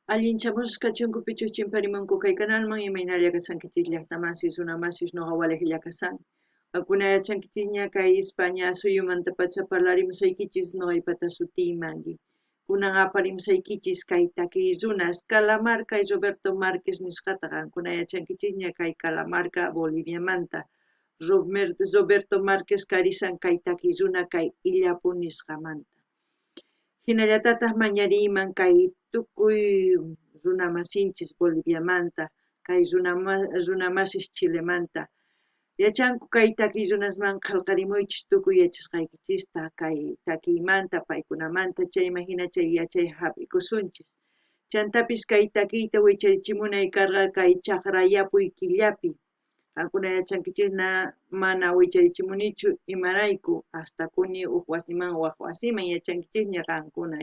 Allinchamusqa kachunku pichus chimparimunku kay canalman imaynaria kasankichis llaqtamasis runamasis noqa walaykilla kasan. Hakuna yachankichikña kay España suyumanta pacha parlarimusaykichis noqaypata sutiymanki. Kunan aparimusaykichis kay takiy runa Calamarca y Roberto Márquez nisqata qankuna yachankichikña kay Calamarca Boliviamanta. Roberto Márquez karisan kay takiy runa kay Illapu nisqamanta. Hinallatataq mañariyman kay tukuy runamasinchis Boliviamanta, kay runamasis Chilemanta. Yachanku kay takiy runasman qallqarimuychis tukuy yachasqaykichista kay takiymanta paykunamanta chayman hina chay yachay hap'ikusunchis. Chantapis kay takiyta wicharichimunay karqa kay chaqrayapuy killapi. Qankuna yachankichisna mana wicharichimunichu imarayku hasta kuni uq wasiman waq wasiman yachankichisña qankuna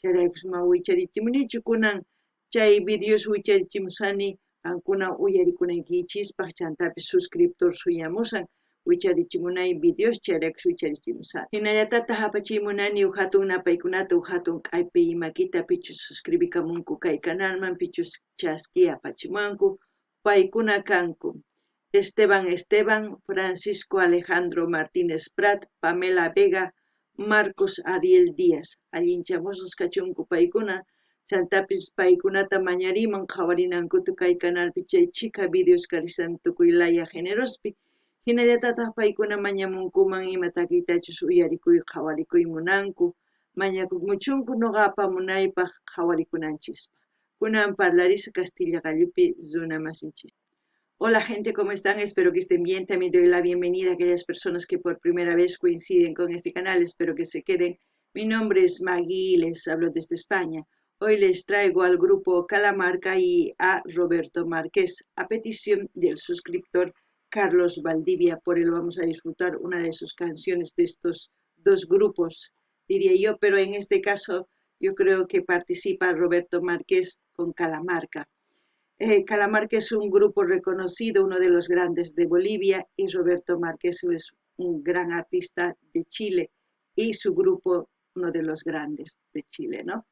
chayraykusma wicharichimunichu kunan chay videos wicharichimusani qankuna uyarikunaykichispaq chantapis suscriptor suyamusan wicharichimunay videos chayraykus wicharichimusani. Hinallatataq apachimunani uq hatun napaykunata uq hatun q'aypi makita pichus suscribikamunku kay canalman pichus chaski apachimanku paykuna kanku Esteban, Francisco Alejandro Martínez Prat, Pamela Vega, Marcos Ariel Díaz. Allinchamusqas kachunku paykuna, chantapis paykunata mañariman qhawarinankutu kay canalpi chay chika videos karisan tukuylaya generospi. Hinallatataq paykuna mañamunkuman ima takiytachus uyarikuy qhawarikuy munanku, mañakumuchunku noqa apamunaypaq qhawarikunanchispaq. Kunan parlarisqa Castilla gallupi runamasinchis. Hola gente, ¿cómo están? Espero que estén bien. También doy la bienvenida a aquellas personas que por primera vez coinciden con este canal. Espero que se queden. Mi nombre es Maggie y les hablo desde España. Hoy les traigo al grupo Calamarca y a Roberto Márquez, a petición del suscriptor Carlos Valdivia. Por él vamos a disfrutar una de sus canciones de estos dos grupos, diría yo, pero en este caso yo creo que participa Roberto Márquez con Calamarca. Calamarca es un grupo reconocido, uno de los grandes de Bolivia, y Roberto Márquez es un gran artista de Chile y su grupo uno de los grandes de Chile, ¿no?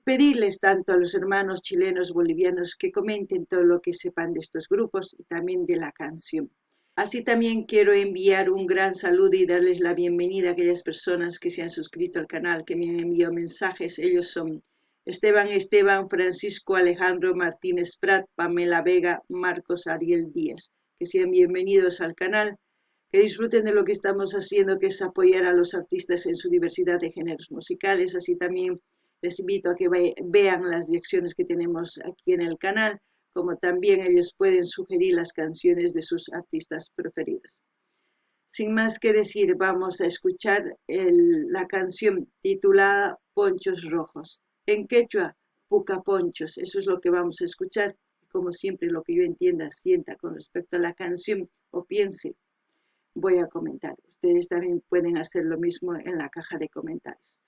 Pedirles tanto a los hermanos chilenos, bolivianos que comenten todo lo que sepan de estos grupos y también de la canción. Así también quiero enviar un gran saludo y darles la bienvenida a aquellas personas que se han suscrito al canal, que me han enviado mensajes. Ellos son Esteban, Francisco Alejandro Martínez Prat, Pamela Vega, Marcos Ariel Díaz. Que sean bienvenidos al canal, que disfruten de lo que estamos haciendo, que es apoyar a los artistas en su diversidad de géneros musicales. Así también les invito a que vean las lecciones que tenemos aquí en el canal, como también ellos pueden sugerir las canciones de sus artistas preferidos. Sin más que decir, vamos a escuchar la canción titulada Ponchos Rojos. En quechua, puca ponchos, eso es lo que vamos a escuchar. Como siempre, lo que yo entienda, sienta con respecto a la canción o piense, voy a comentar. Ustedes también pueden hacer lo mismo en la caja de comentarios.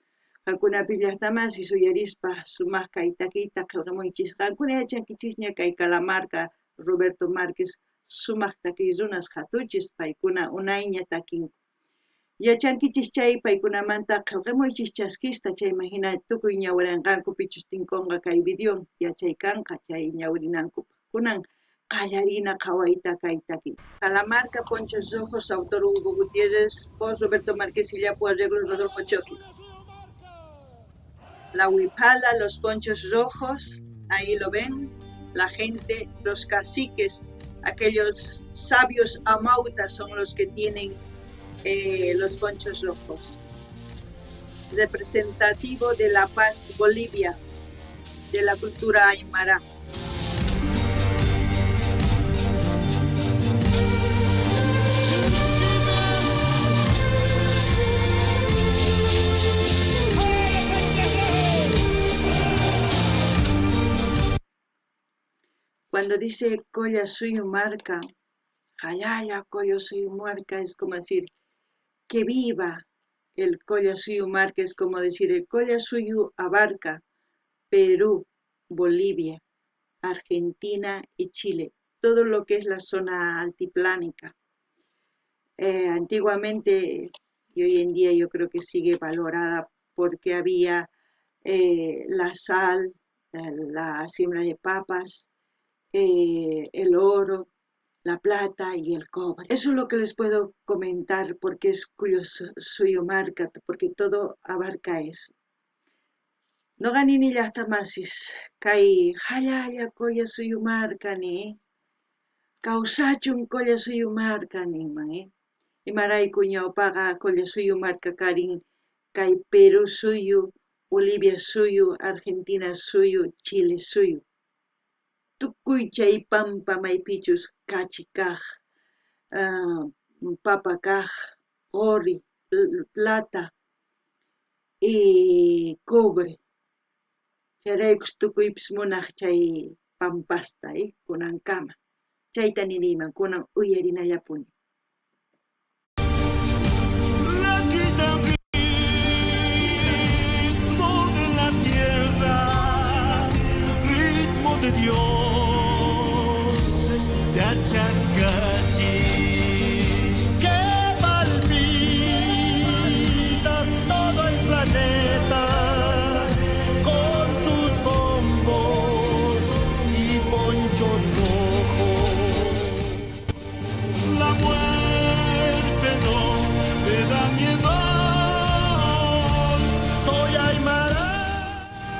Qankuna pillaqtamas y suyarispa sumaq kay takiyta qillqamuychis. Qankuna yachankichikña kay Calamarca, Roberto Márquez, sumaq takiy runas hatuchis paykuna unayña takinku. Yachankichis chay paykunamanta qillqamuychis chaskista chayman hina tukuy ñawiranqanku pichus tinkunqa kay videon yachaykanqa chay ñawirinanku. Kunan qallarina qhawayta kay takiy. Calamarca, Ponchos Rojos, autor Hugo Gutiérrez, voz Roberto Márquez Illapu, arreglo Rodolfo Choqui. La huipala, los ponchos rojos, ahí lo ven, la gente, los caciques, aquellos sabios amautas son los que tienen los ponchos rojos. Representativo de La Paz, Bolivia, de la cultura aymara. Cuando dice colla suyo marca, hayaya colla suyo marca, es como decir que viva el colla suyo marca, es como decir el colla suyo abarca Perú, Bolivia, Argentina y Chile, todo lo que es la zona altiplánica. Antiguamente y hoy en día yo creo que sigue valorada porque había la sal, la siembra de papas, el oro, la plata y el cobre. Eso es lo que les puedo comentar porque es curioso suyo marca, porque todo abarca eso. No ganini llaqtamasis, kay halla kolla suyu marcani, kausachun kolla suyu marcaninman, imarayku ñawpaqa kolla suyu marca karin kay Perú suyu, Bolivia suyu, Argentina suyu, Chile suyu. Tukuy chay pampa maypichus kachi kaq, papa kaq, ori, plata y cobre. Chayraykus tukuypis munaq chay pampasta kunankama. Chayta niriyman kunan uyarinallapuni. De dioses de Achacachi, que palpitas todo el planeta con tus bombos y ponchos rojos. La muerte no te da miedo. Soy Aymara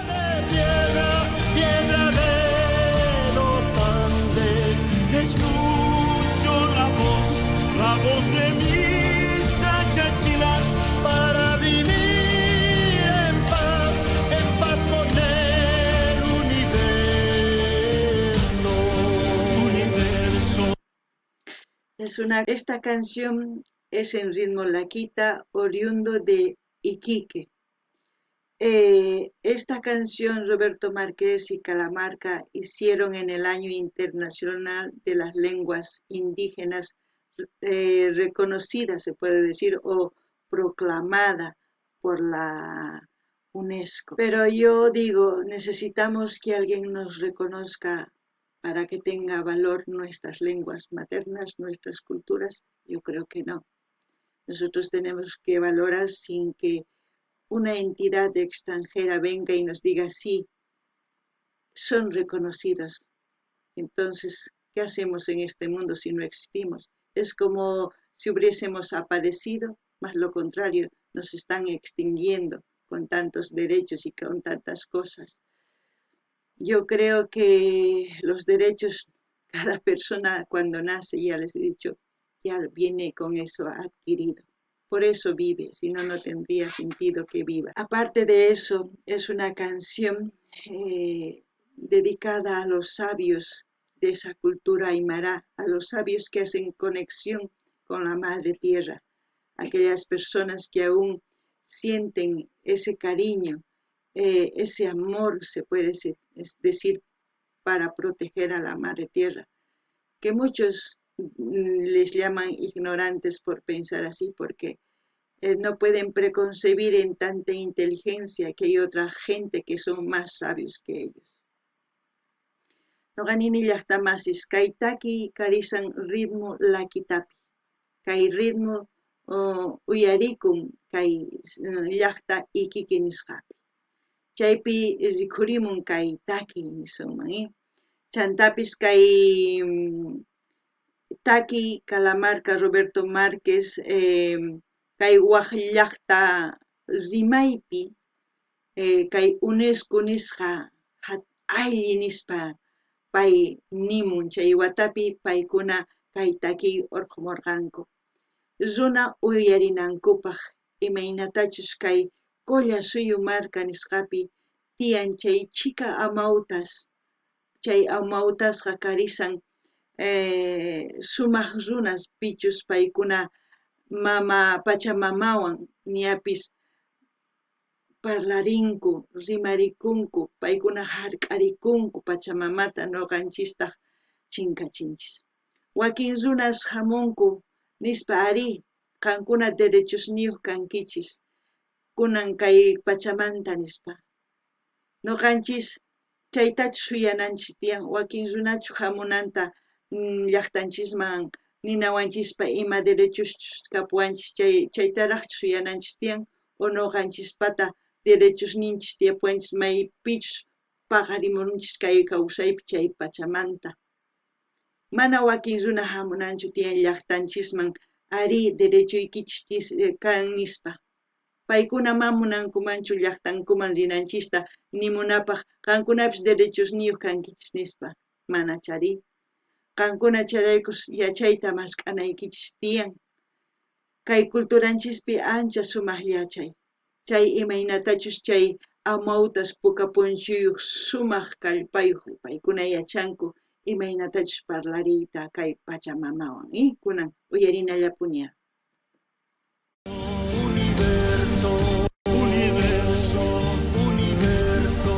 de piedra, piedra de escucho la voz de mis achachilas para vivir en paz con el universo. Esta canción es en ritmo laquita, oriundo de Iquique. Esta canción Roberto Márquez y Calamarca hicieron en el Año Internacional de las Lenguas Indígenas reconocida, se puede decir, o proclamada por la UNESCO. Pero yo digo, necesitamos que alguien nos reconozca para que tenga valor nuestras lenguas maternas, nuestras culturas. Yo creo que no. Nosotros tenemos que valorar sin que una entidad extranjera venga y nos diga sí, son reconocidos. Entonces, ¿qué hacemos en este mundo si no existimos? Es como si hubiésemos aparecido, más lo contrario, nos están extinguiendo con tantos derechos y con tantas cosas. Yo creo que los derechos, cada persona cuando nace, ya les he dicho, ya viene con eso adquirido. Por eso vive, si no, no tendría sentido que viva. Aparte de eso, es una canción dedicada a los sabios de esa cultura aymara, a los sabios que hacen conexión con la madre tierra, aquellas personas que aún sienten ese cariño, ese amor, se puede decir, para proteger a la madre tierra, que muchos les llaman ignorantes por pensar así, porque no pueden preconcebir en tanta inteligencia que hay otra gente que son más sabios que ellos. Noqanini llaqtamasis kay taki karisan ritmo lakitapi, kay ritmo uyarikun kay llaqta Iquique nisqapi. Chaypi rikhurimun kay taki nisunman, chantapis kay taki Calamarca Roberto Márquez kay waq llaqta rimaypi kay UNESCO nisqa alli nispa pay nimun, chay watapi paykuna kay taki urqumurqanku. Runa uyarinankupaq imaynatachus kay Colla Suyu Marca nisqapi tiyan chay chika amawtas, chay amawtasqa karisan sumaq runas pichus paykuna mama pachamamawan ñapis parlarinku, rimarikunku, paykuna hark'arikunku pachamamata ñuqanchistaq chinkachinchis. Wakin runas hamunku nispa ari, qankuna derechosniyuq kankichis, kunan kay pachamanta nispa. Ñuqanchis chaytachu shuyananchis tiyan, wakin runachu hamunanta llaqtanchisman ninawanchispa ima derechos kapuanchis chaytaraqchu shuyananchis tiyan, o ñuqanchispata derechosninchis tiyapuanchis maypichus paqarimunchis kay kawsaypi chay pachamanta. Mana wakin runa hamunanchu tiyan llaqtanchisman ari derechuykichis kan nispa. Paykuna mamunankumanchu llaqtankuman rinanchista nimunapaq qankunapis derechosniyuq kankichis nispa. Mana chari. Qankuna charaykus yachayta masq'anaykichis tiyan. Kay culturanchispi ancha sumaq yachay. Chay imaynatachus chay amawtas puka punchuyuq sumaq kallpayuq paykuna yachanku imaynatachus parlariyta kay pachamamawan. Kunan uyarinallapuña. Universo, universo, universo.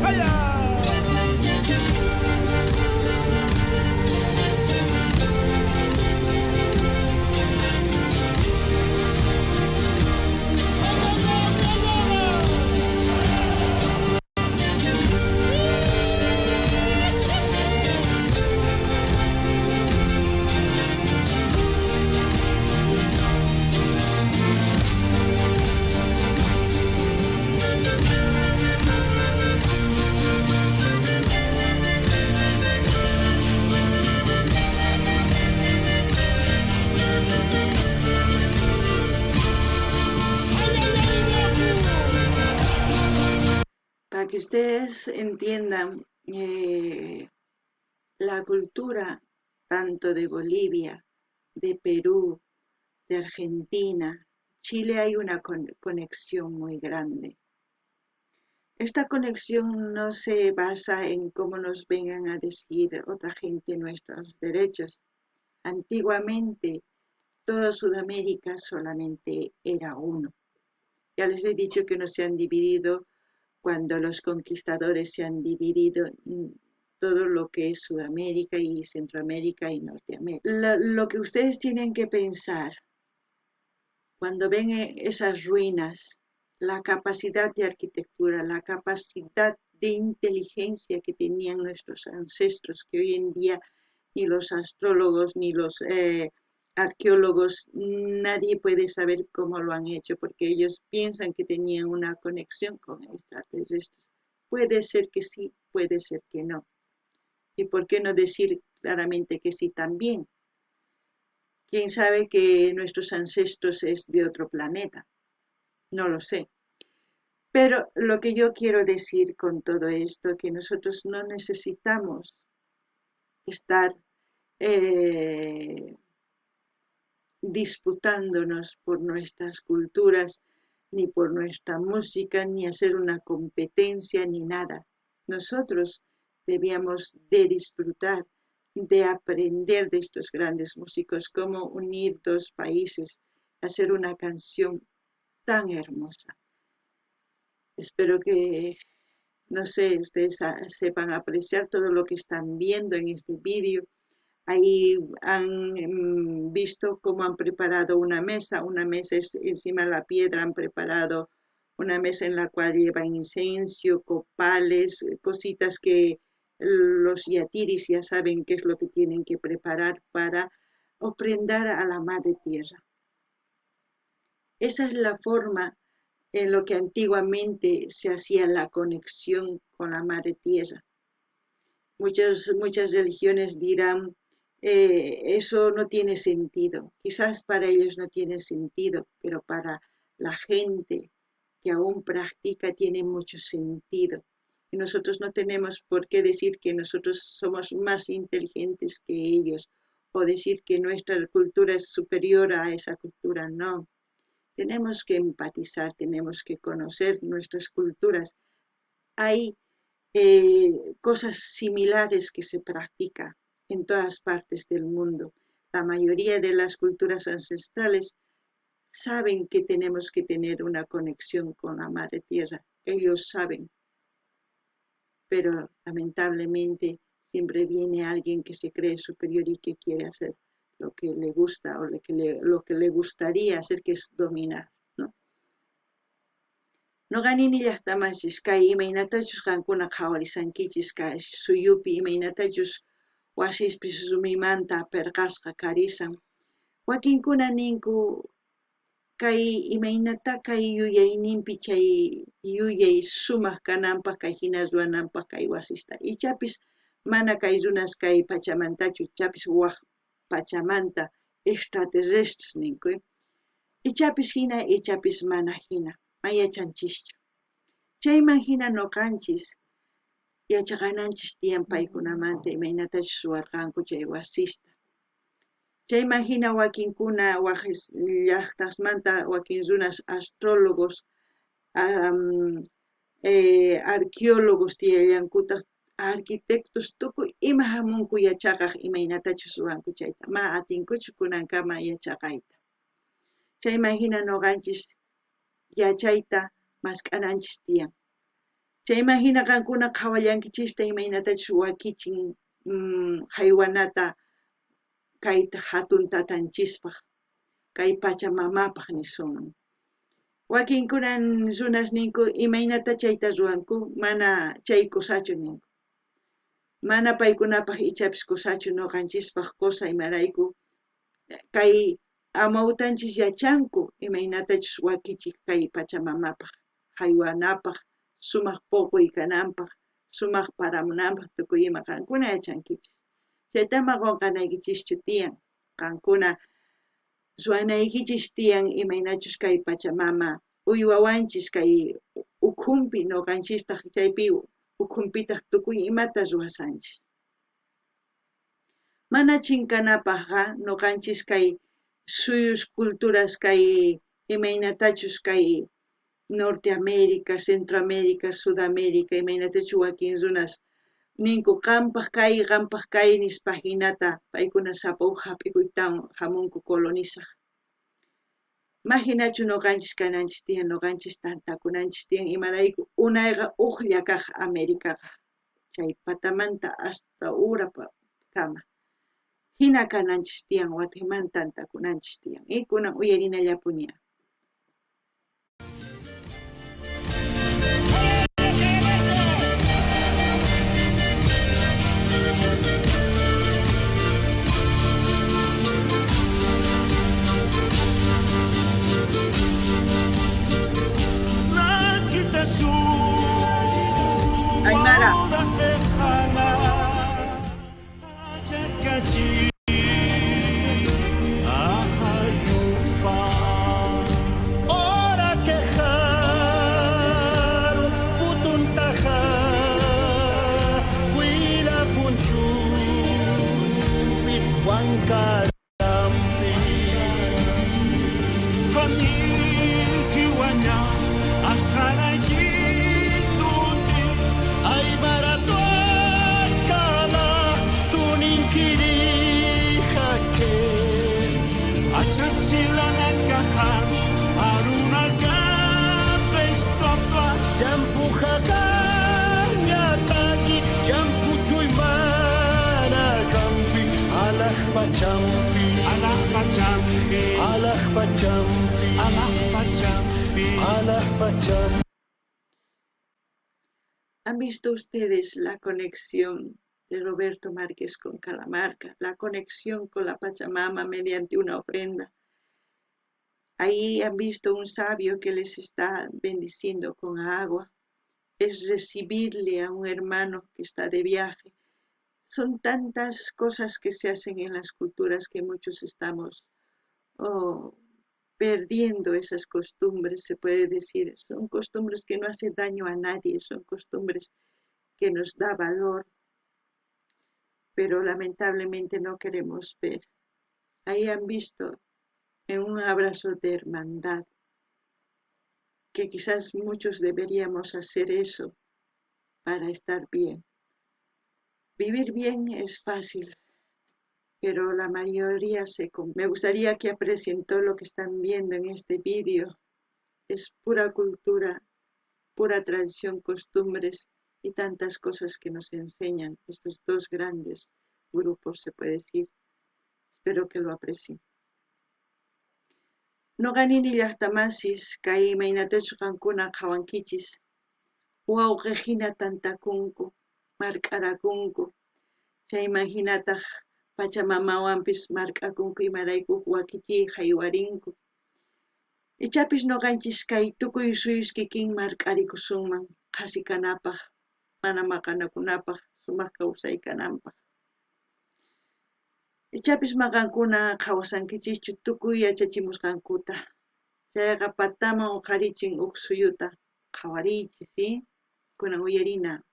¡Vaya! Para que ustedes entiendan la cultura tanto de Bolivia, de Perú, de Argentina, Chile, hay una conexión muy grande. Esta conexión no se basa en cómo nos vengan a decir otra gente nuestros derechos. Antiguamente, toda Sudamérica solamente era uno. Ya les he dicho que no se han dividido cuando los conquistadores se han dividido todo lo que es Sudamérica y Centroamérica y Norteamérica. Lo que ustedes tienen que pensar cuando ven esas ruinas, la capacidad de arquitectura, la capacidad de inteligencia que tenían nuestros ancestros, que hoy en día ni los astrólogos ni los arqueólogos, nadie puede saber cómo lo han hecho, porque ellos piensan que tenían una conexión con extraterrestres. Puede ser que sí, puede ser que no. ¿Y por qué no decir claramente que sí también? ¿Quién sabe que nuestros ancestros es de otro planeta? No lo sé. Pero lo que yo quiero decir con todo esto, que nosotros no necesitamos estar disputándonos por nuestras culturas, ni por nuestra música, ni hacer una competencia, ni nada. Nosotros debíamos de disfrutar, de aprender de estos grandes músicos, cómo unir dos países, hacer una canción tan hermosa. Espero que, no sé, ustedes sepan apreciar todo lo que están viendo en este vídeo. Ahí han visto cómo han preparado una mesa es encima de la piedra, han preparado una mesa en la cual llevan incienso, copales, cositas que los yatiris ya saben qué es lo que tienen que preparar para ofrendar a la Madre Tierra. Esa es la forma en lo que antiguamente se hacía la conexión con la Madre Tierra. Muchas religiones dirán, eso no tiene sentido. Quizás para ellos no tiene sentido, pero para la gente que aún practica tiene mucho sentido. Y nosotros no tenemos por qué decir que nosotros somos más inteligentes que ellos o decir que nuestra cultura es superior a esa cultura. No. Tenemos que empatizar, tenemos que conocer nuestras culturas. Hay cosas similares que se practican en todas partes del mundo. La mayoría de las culturas ancestrales saben que tenemos que tener una conexión con la Madre Tierra. Ellos saben. Pero lamentablemente siempre viene alguien que se cree superior y que quiere hacer lo que le gusta o lo que le gustaría hacer, que es dominar, ¿no? No ganini llaqtamachis kay imaynatachus qankuna qhawarisankichis kay suyupi imaynatachus wasispis rumimanta perqasqa karisan. Wakinkuna ninku kay imaynata kay yuyayninpi chay yuyay sumaq kananpaq kay hina ruwananpaq kay wasista ichapis mana kay runas kay pachamantachu ichapis waq pachamanta extraterrestres ninkuy ichapis hina ichapis mana hina mayachanchischu chayman hina noqanchis yachaqananchis tiyan paykunamanta imaynatachus ruwarqanku chay wasista chayman hina wakinkuna waqis llaqtasmanta wakin runas astrólogos arqueólogos tiyallankutaq arquitectos tukuy ima hamunku yachaqaq imaynatachus ruwanku chayta ma atinkuchu kunankama yachaqayta chayman hina noqanchis yachayta mask'ananchis tiyan chayman hina qankuna qhawallankichista imaynatachus wakichin haywanata kayta hatun tatanchispaq kay pachamamapaq nisunman wakinkuna runas ninku imaynata chayta ruwanku mana chay kusachu ninku mana paykunapaq ichapis kusachu noqanchispaq kusa imarayku kay amawtanchis yachanku imaynatachus wakichik kay pachamamapaq haywanapaq sumaq puquy kananpaq sumaq paramunanpaq tukuy ima qankuna yachankichis chaytama qunqanaykichischu tiyan qankuna ruwanaykichis tiyan imaynachus kay pachamama uywawanchis kay ukhunpi noqanchistaq chaypi ukhunpitaq tukuy imata ruwasanchis mana chinkanapaqqa noqanchis kay suyus culturas kay imaynatachus kay Norteamérica, Centroamérica, Sudamérica imaynatachus wakin runas ninku qampaq kay nispa hinata paykuna sapawq hap'ikuytawan hamunku colonizaq mahinachu noqanchis kananchis tiyan noqanchis tantakunanchis tiyan imarayku unayqa uqlla kaq Américaqa chay patamanta hasta Urapa kama hina kananchis tiyan Guatemala tantakunanchis tiyan kunan uyarinallapuña Aymara ¿Han visto ustedes la conexión de Roberto Márquez con Calamarca? La conexión con la Pachamama mediante una ofrenda. Ahí han visto un sabio que les está bendiciendo con agua. Es recibirle a un hermano que está de viaje. Son tantas cosas que se hacen en las culturas que muchos estamos perdiendo esas costumbres, se puede decir. Son costumbres que no hacen daño a nadie, son costumbres que nos da valor, pero lamentablemente no queremos ver. Ahí han visto en un abrazo de hermandad, que quizás muchos deberíamos hacer eso para estar bien. Vivir bien es fácil, pero la mayoría me gustaría que aprecien todo lo que están viendo en este vídeo. Es pura cultura, pura tradición, costumbres y tantas cosas que nos enseñan estos dos grandes grupos, se puede decir. Espero que lo aprecien. No ganini llaqtamasis kay imaynatachu qankuna qhawankichis wawqihina tantakunku mark'arakunku chayman hinataq pachamamawanpis mark'akunku imaraykuq wakichiyqa aywarinku Ichapis noqanchis kay tukuy suyus kikin mark'arikusunman qasi kanapaq, mana maqanakunapaq, sumaq kawsaykananpaq. Ichapis maqankuna qhawasankichischu tukuy yachachimusqankuta. Chayqa pataman huqarichin huk suyuta qhawariychis, ¿sí? Kunan uyarina.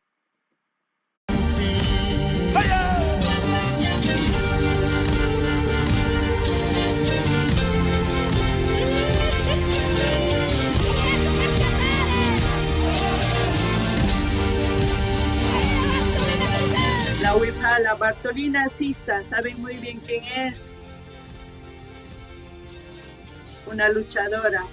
La Ouija, la Bartolina Sisa, saben muy bien quién es. Una luchadora.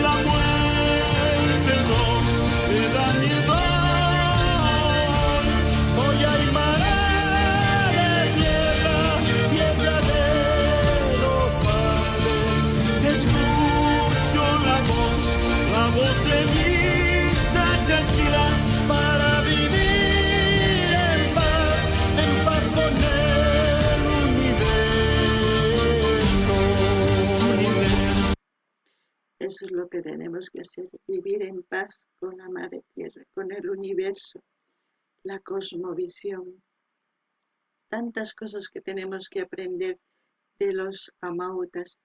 La muerte no me da miedo. Soy Aymara de piedra de los Andes. Escucho la voz de mis achachilas para vivir en paz con el universo. Eso es lo que tenemos que hacer, vivir en paz con la Madre Tierra, con el universo, la cosmovisión. Tantas cosas que tenemos que aprender de los amautas,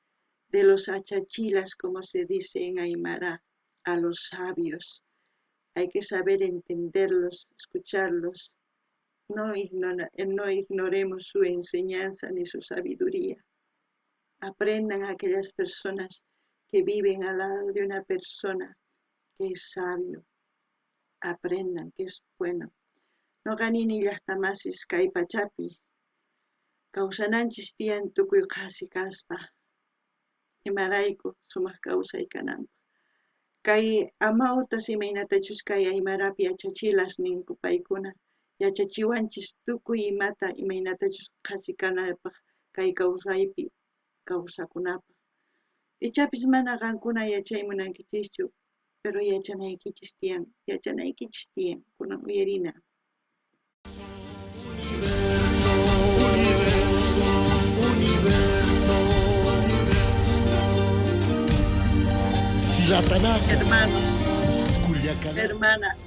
de los achachilas, como se dice en Aymara, a los sabios. Hay que saber entenderlos, escucharlos. No ignoremos su enseñanza ni su sabiduría. Aprendan a aquellas personas que viven al lado de una persona que es sabio. Aprendan que es bueno. No ganini llaqtamasis kay pachapi. Kawsananchis tiyan tukuy qhasi kaspa. Imarayku sumaq kawsaykananpaq. Kay amautas imaynatachus kay Aymarapi yachachilas ninku paykuna. Yachachiwanchis tukuy imata imaynatachus qhasi kanaypaq kay kawsaypi kawsakunapaq. Ichapis mana qankuna yachaymunankichischu, pero yachanaykichis tiyan, kunan uyarina. Hermanos, hermanas,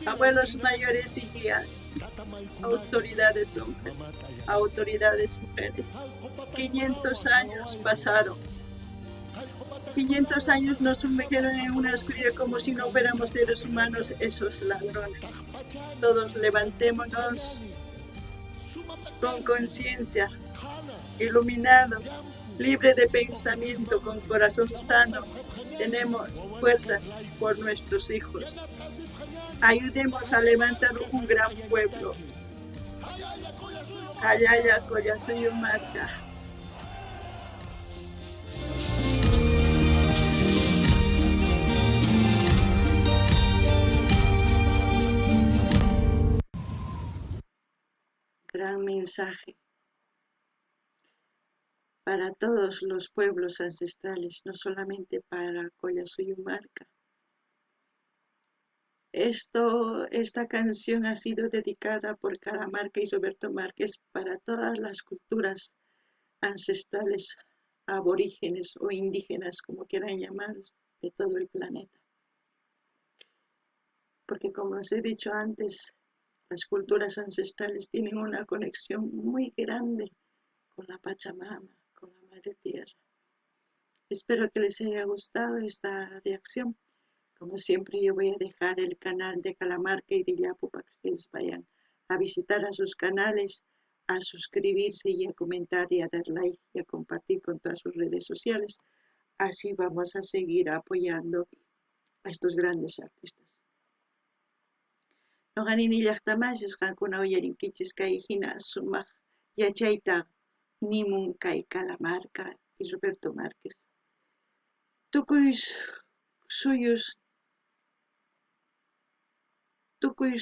abuelos mayores y guías, autoridades hombres, autoridades mujeres. 500 años pasaron. 500 años nos sumergieron en una oscuridad como si no fuéramos seres humanos, esos ladrones. Todos levantémonos con conciencia, iluminado, libre de pensamiento, con corazón sano. Tenemos fuerza por nuestros hijos. Ayudemos a levantar un gran pueblo. Ayaya Collasuyomarca. Gran mensaje para todos los pueblos ancestrales, no solamente para Collasuyomarca. Esta canción ha sido dedicada por Calamarca y Roberto Márquez para todas las culturas ancestrales, aborígenes o indígenas, como quieran llamarlos, de todo el planeta. Porque como os he dicho antes, las culturas ancestrales tienen una conexión muy grande con la Pachamama, con la Madre Tierra. Espero que les haya gustado esta reacción. Como siempre, yo voy a dejar el canal de Calamarca y de Yapu para que ustedes vayan a visitar a sus canales, a suscribirse y a comentar y a dar like y a compartir con todas sus redes sociales. Así vamos a seguir apoyando a estos grandes artistas. Noqanini llaqtamashis qankuna uyarinkichis kay hina sumaq yachayta nimun kay Calamarca y Roberto Márquez. tukuy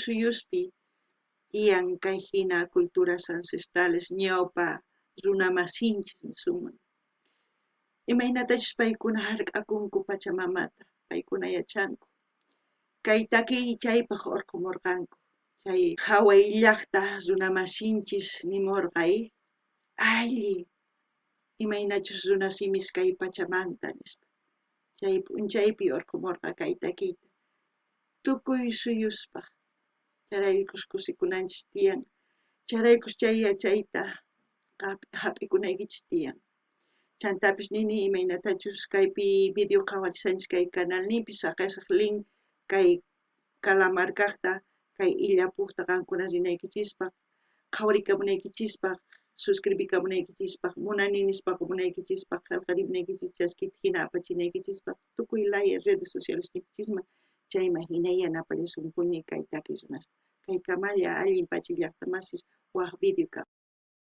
suyuspi tiyan kay hina culturas ancestrales ñawpa runamasinchis suman. Imaynatachus paykuna hark'akunku Pachamamata, paykuna yachanku. Kay takiy chaypaq urqumurqanku. Chay Haway llaqta runamasinchis nimurqay, alli imaynachus runa simis kay Pachamanta nispa. Chay p'unchaypi urqumurqa kay takiyta. Tukuy suyuspaq charaykus kusikunanchis tiyan. Charaykus chay yachayta hap'ikunaykichis tiyan. Chantapis nini imaynatachus kaypi video qhawarishanchis kay canalnipi saqisaq link kay Calamarcaqta kay illapuqta qankuna rinaykichispaq, qhawarikamunaykichispaq, suscribikamunaykichispaq, munani nispa munaykichispaq, qillqarimunaykichis chaskita hina apachinaykichispaq, tukuy laya redes socialesnikichikman chayman hina yanapalla sunquni kay takiy runasta. Kay kamalla allin Pacha llaqta masis waq video